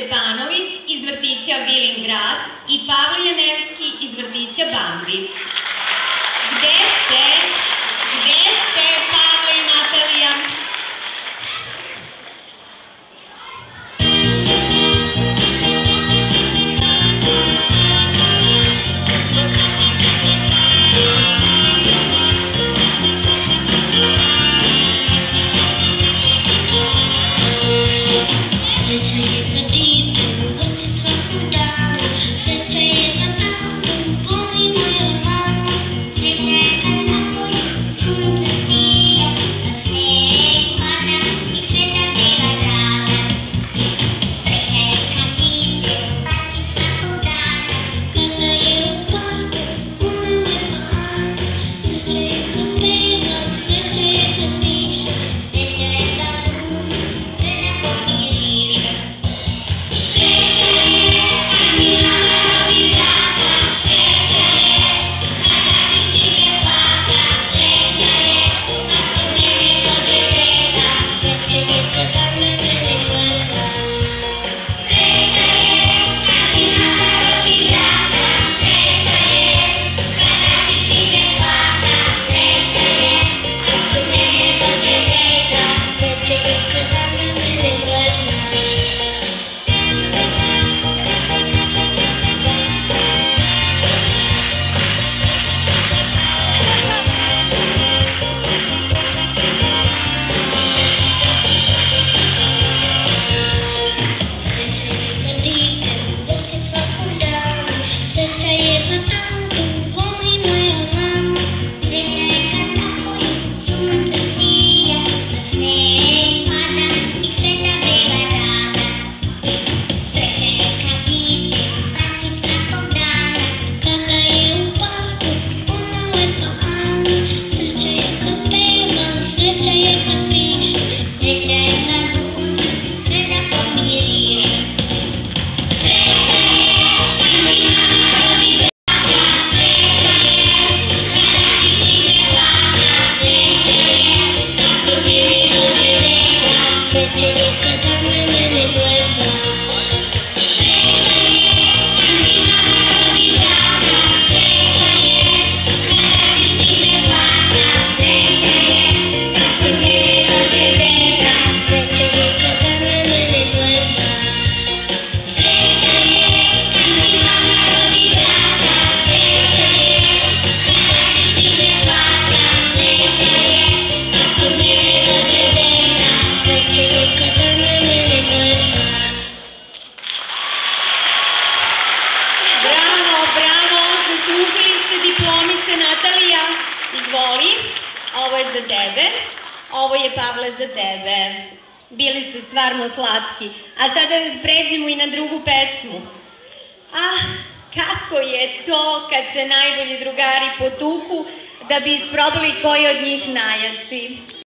Stepanović iz vrtića Vilin grad i Pavle Janevski iz vrtića Bambi. Gde ste? Gde ste, Pavle i Natalija? Natalija, izvoli, ovo je za tebe, ovo je Pavle za tebe. Bili ste stvarno slatki. A sada pređemo i na drugu pesmu. Kako je to kad se najbolji drugari potuku da bi isprobali koji od njih najjači.